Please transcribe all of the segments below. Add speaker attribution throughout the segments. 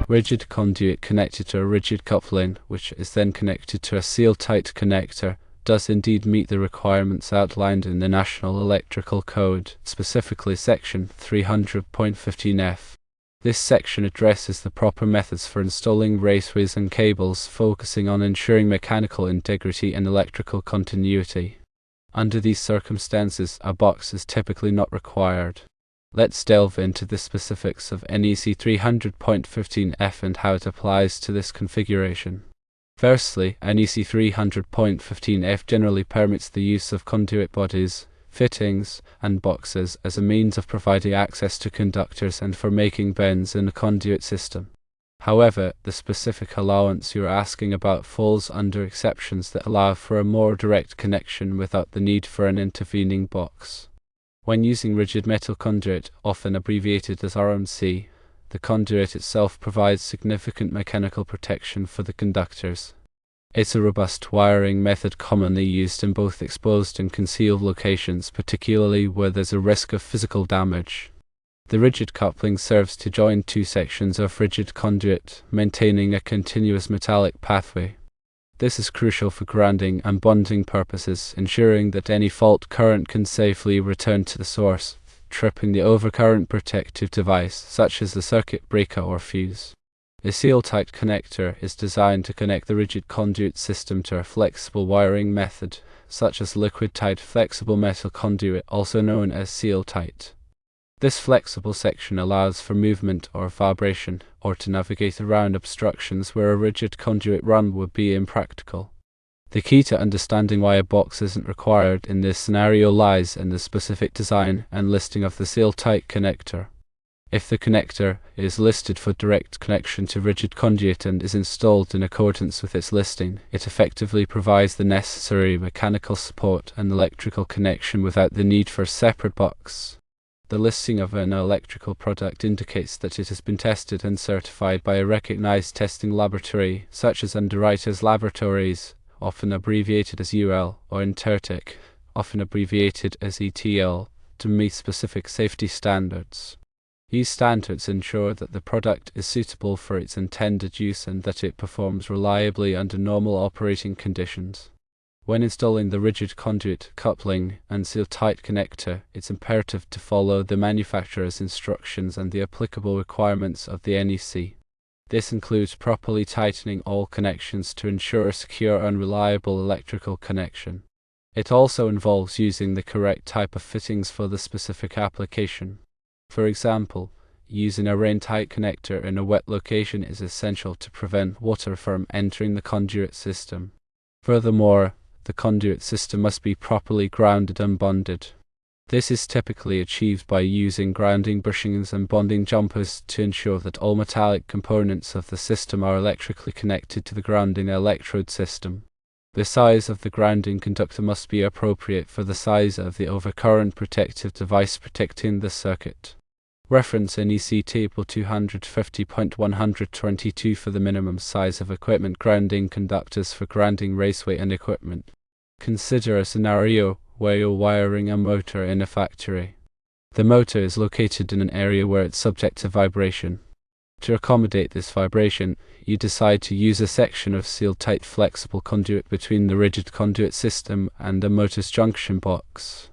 Speaker 1: Rigid conduit connected to a rigid coupling, which is then connected to a seal-tight connector, does indeed meet the requirements outlined in the National Electrical Code, specifically Section 300.15F. This section addresses the proper methods for installing raceways and cables, focusing on ensuring mechanical integrity and electrical continuity. Under these circumstances, a box is typically not required. Let's delve into the specifics of NEC 300.15F and how it applies to this configuration. Firstly, NEC 300.15F generally permits the use of conduit bodies, fittings, and boxes as a means of providing access to conductors and for making bends in a conduit system. However, the specific allowance you're asking about falls under exceptions that allow for a more direct connection without the need for an intervening box. When using rigid metal conduit, often abbreviated as RMC, the conduit itself provides significant mechanical protection for the conductors. It's a robust wiring method commonly used in both exposed and concealed locations, particularly where there's a risk of physical damage. The rigid coupling serves to join two sections of rigid conduit, maintaining a continuous metallic pathway. This is crucial for grounding and bonding purposes, ensuring that any fault current can safely return to the source, tripping the overcurrent protective device, such as the circuit breaker or fuse. A seal-tight connector is designed to connect the rigid conduit system to a flexible wiring method, such as liquid-tight flexible metal conduit, also known as seal-tight. This flexible section allows for movement or vibration, or to navigate around obstructions where a rigid conduit run would be impractical. The key to understanding why a box isn't required in this scenario lies in the specific design and listing of the seal-tight connector. If the connector is listed for direct connection to rigid conduit and is installed in accordance with its listing, it effectively provides the necessary mechanical support and electrical connection without the need for a separate box. The listing of an electrical product indicates that it has been tested and certified by a recognized testing laboratory, such as Underwriters Laboratories, often abbreviated as UL, or Intertek, often abbreviated as ETL, to meet specific safety standards. These standards ensure that the product is suitable for its intended use and that it performs reliably under normal operating conditions. When installing the rigid conduit, coupling, and seal-tight connector, it's imperative to follow the manufacturer's instructions and the applicable requirements of the NEC. This includes properly tightening all connections to ensure a secure and reliable electrical connection. It also involves using the correct type of fittings for the specific application. For example, using a rain-tight connector in a wet location is essential to prevent water from entering the conduit system. Furthermore, the conduit system must be properly grounded and bonded. This is typically achieved by using grounding bushings and bonding jumpers to ensure that all metallic components of the system are electrically connected to the grounding electrode system. The size of the grounding conductor must be appropriate for the size of the overcurrent protective device protecting the circuit. Reference NEC Table 250.122 for the minimum size of equipment grounding conductors for grounding raceway and equipment. Consider a scenario where you're wiring a motor in a factory. The motor is located in an area where it's subject to vibration. To accommodate this vibration, you decide to use a section of seal-tight flexible conduit between the rigid conduit system and the motor's junction box.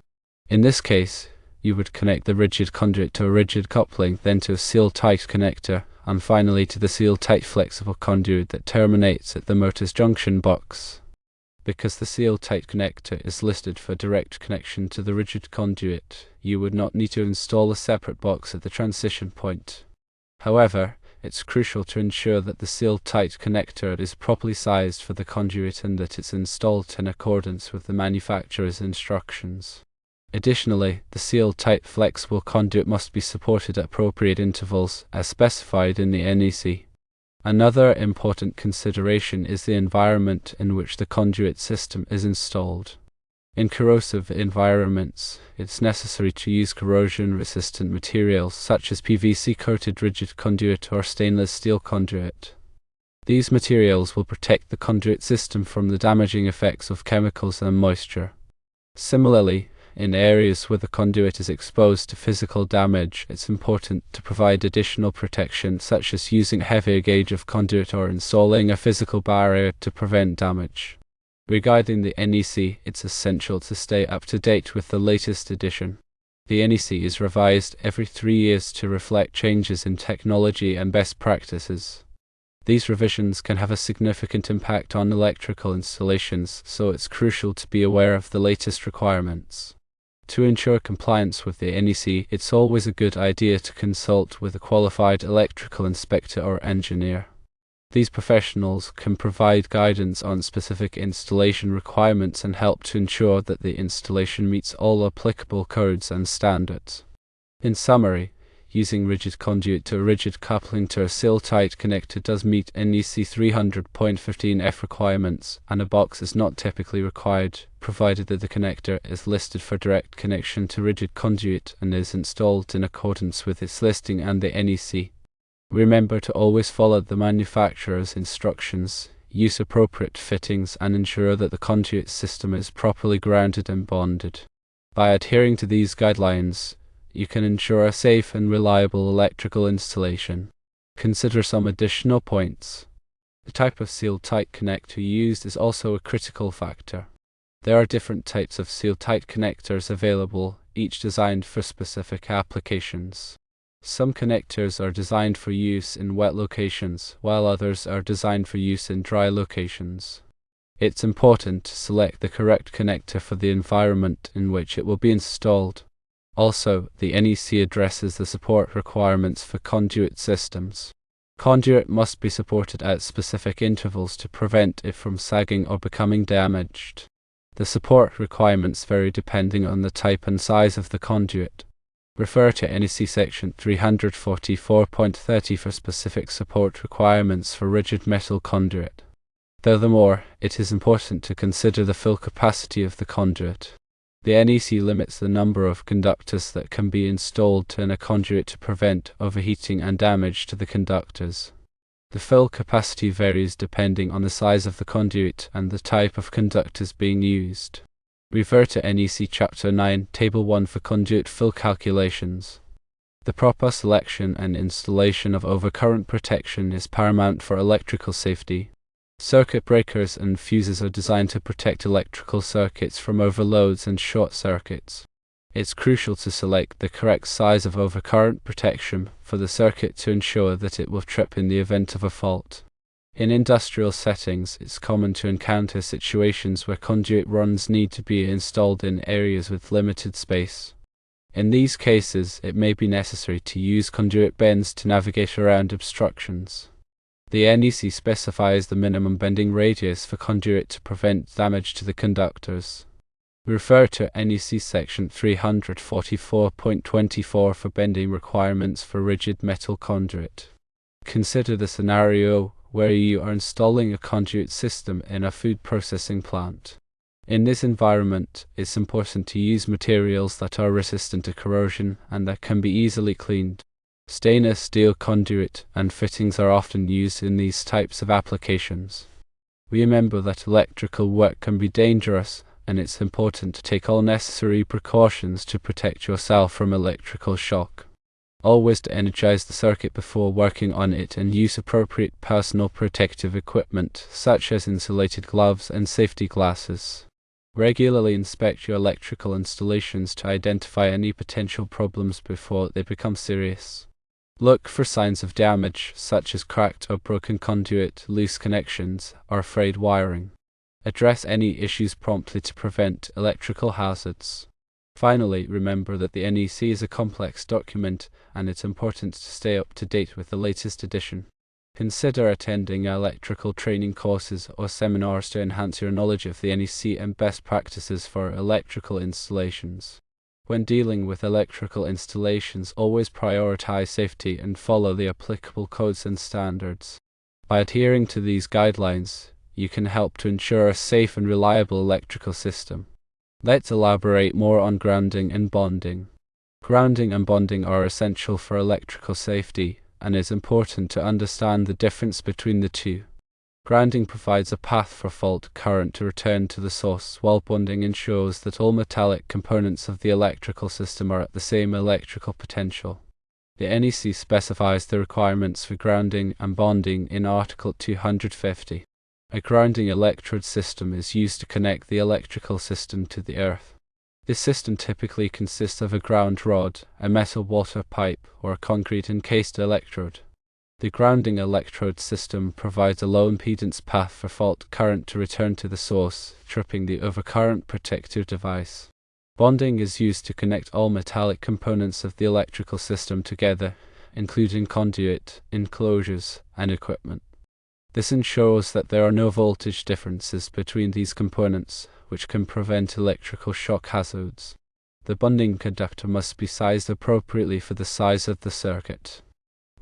Speaker 1: In this case, you would connect the rigid conduit to a rigid coupling, then to a seal-tight connector, and finally to the seal-tight flexible conduit that terminates at the motor's junction box. Because the seal-tight connector is listed for direct connection to the rigid conduit, you would not need to install a separate box at the transition point. However, it's crucial to ensure that the seal-tight connector is properly sized for the conduit and that it's installed in accordance with the manufacturer's instructions. Additionally, the seal-tight flexible conduit must be supported at appropriate intervals, as specified in the NEC. Another important consideration is the environment in which the conduit system is installed. In corrosive environments, it's necessary to use corrosion-resistant materials such as PVC-coated rigid conduit or stainless steel conduit. These materials will protect the conduit system from the damaging effects of chemicals and moisture. Similarly, in areas where the conduit is exposed to physical damage, it's important to provide additional protection, such as using heavier gauge of conduit or installing a physical barrier to prevent damage. Regarding the NEC, it's essential to stay up to date with the latest edition. The NEC is revised every 3 years to reflect changes in technology and best practices. These revisions can have a significant impact on electrical installations, so it's crucial to be aware of the latest requirements. To ensure compliance with the NEC, it's always a good idea to consult with a qualified electrical inspector or engineer. These professionals can provide guidance on specific installation requirements and help to ensure that the installation meets all applicable codes and standards. In summary, using rigid conduit to a rigid coupling to a seal-tight connector does meet NEC 300.15F requirements, and a box is not typically required, provided that the connector is listed for direct connection to rigid conduit and is installed in accordance with its listing and the NEC. Remember to always follow the manufacturer's instructions, use appropriate fittings, and ensure that the conduit system is properly grounded and bonded. By adhering to these guidelines, you can ensure a safe and reliable electrical installation. Consider some additional points. The type of seal-tight connector used is also a critical factor. There are different types of seal-tight connectors available, each designed for specific applications. Some connectors are designed for use in wet locations, while others are designed for use in dry locations. It's important to select the correct connector for the environment in which it will be installed. Also, the NEC addresses the support requirements for conduit systems. Conduit must be supported at specific intervals to prevent it from sagging or becoming damaged. The support requirements vary depending on the type and size of the conduit. Refer to NEC section 344.30 for specific support requirements for rigid metal conduit. Furthermore, it is important to consider the fill capacity of the conduit. The NEC limits the number of conductors that can be installed in a conduit to prevent overheating and damage to the conductors. The fill capacity varies depending on the size of the conduit and the type of conductors being used. Refer to NEC Chapter 9, Table 1 for conduit fill calculations. The proper selection and installation of overcurrent protection is paramount for electrical safety. Circuit breakers and fuses are designed to protect electrical circuits from overloads and short circuits. It's crucial to select the correct size of overcurrent protection for the circuit to ensure that it will trip in the event of a fault. In industrial settings, it's common to encounter situations where conduit runs need to be installed in areas with limited space. In these cases, it may be necessary to use conduit bends to navigate around obstructions. The NEC specifies the minimum bending radius for conduit to prevent damage to the conductors. Refer to NEC section 344.24 for bending requirements for rigid metal conduit. Consider the scenario where you are installing a conduit system in a food processing plant. In this environment, it's important to use materials that are resistant to corrosion and that can be easily cleaned. Stainless steel conduit and fittings are often used in these types of applications. Remember that electrical work can be dangerous, and it's important to take all necessary precautions to protect yourself from electrical shock. Always to energize the circuit before working on it and use appropriate personal protective equipment, such as insulated gloves and safety glasses. Regularly inspect your electrical installations to identify any potential problems before they become serious. Look for signs of damage, such as cracked or broken conduit, loose connections, or frayed wiring. Address any issues promptly to prevent electrical hazards. Finally, remember that the NEC is a complex document, and it's important to stay up to date with the latest edition. Consider attending electrical training courses or seminars to enhance your knowledge of the NEC and best practices for electrical installations. When dealing with electrical installations, always prioritize safety and follow the applicable codes and standards. By adhering to these guidelines, you can help to ensure a safe and reliable electrical system. Let's elaborate more on grounding and bonding. Grounding and bonding are essential for electrical safety, and it's important to understand the difference between the two. Grounding provides a path for fault current to return to the source, while bonding ensures that all metallic components of the electrical system are at the same electrical potential. The NEC specifies the requirements for grounding and bonding in Article 250. A grounding electrode system is used to connect the electrical system to the earth. This system typically consists of a ground rod, a metal water pipe, or a concrete encased electrode. The grounding electrode system provides a low impedance path for fault current to return to the source, tripping the overcurrent protective device. Bonding is used to connect all metallic components of the electrical system together, including conduit, enclosures, and equipment. This ensures that there are no voltage differences between these components, which can prevent electrical shock hazards. The bonding conductor must be sized appropriately for the size of the circuit.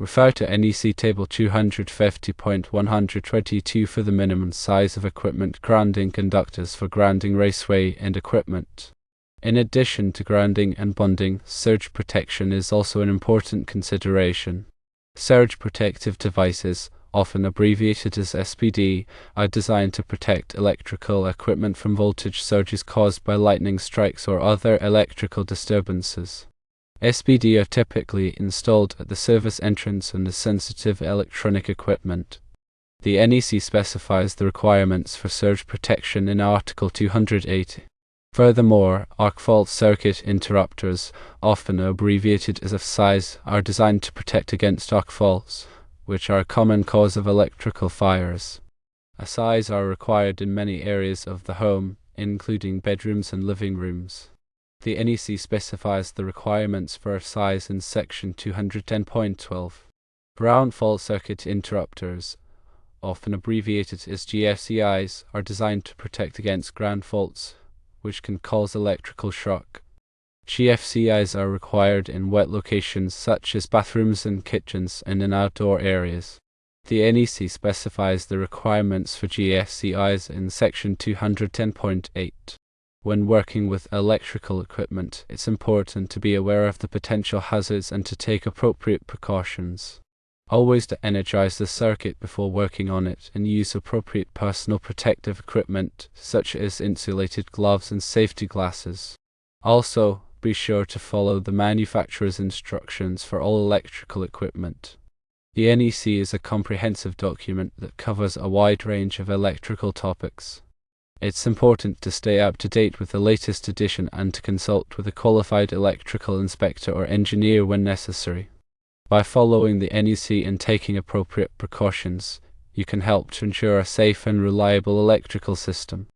Speaker 1: Refer to NEC Table 250.122 for the minimum size of equipment grounding conductors for grounding raceway and equipment. In addition to grounding and bonding, surge protection is also an important consideration. Surge protective devices, often abbreviated as SPD, are designed to protect electrical equipment from voltage surges caused by lightning strikes or other electrical disturbances. SPD are typically installed at the service entrance on the sensitive electronic equipment. The NEC specifies the requirements for surge protection in Article 280. Furthermore, arc fault circuit interrupters, often abbreviated as FSIs, are designed to protect against arc faults, which are a common cause of electrical fires. FSIs are required in many areas of the home, including bedrooms and living rooms. The NEC specifies the requirements for FSIs in Section 210.12. Ground fault circuit interrupters, often abbreviated as GFCIs, are designed to protect against ground faults, which can cause electrical shock. GFCIs are required in wet locations such as bathrooms and kitchens and in outdoor areas. The NEC specifies the requirements for GFCIs in Section 210.8. When working with electrical equipment, it's important to be aware of the potential hazards and to take appropriate precautions. Always to energize the circuit before working on it and use appropriate personal protective equipment such as insulated gloves and safety glasses. Also, be sure to follow the manufacturer's instructions for all electrical equipment. The NEC is a comprehensive document that covers a wide range of electrical topics. It's important to stay up to date with the latest edition and to consult with a qualified electrical inspector or engineer when necessary. By following the NEC and taking appropriate precautions, you can help to ensure a safe and reliable electrical system.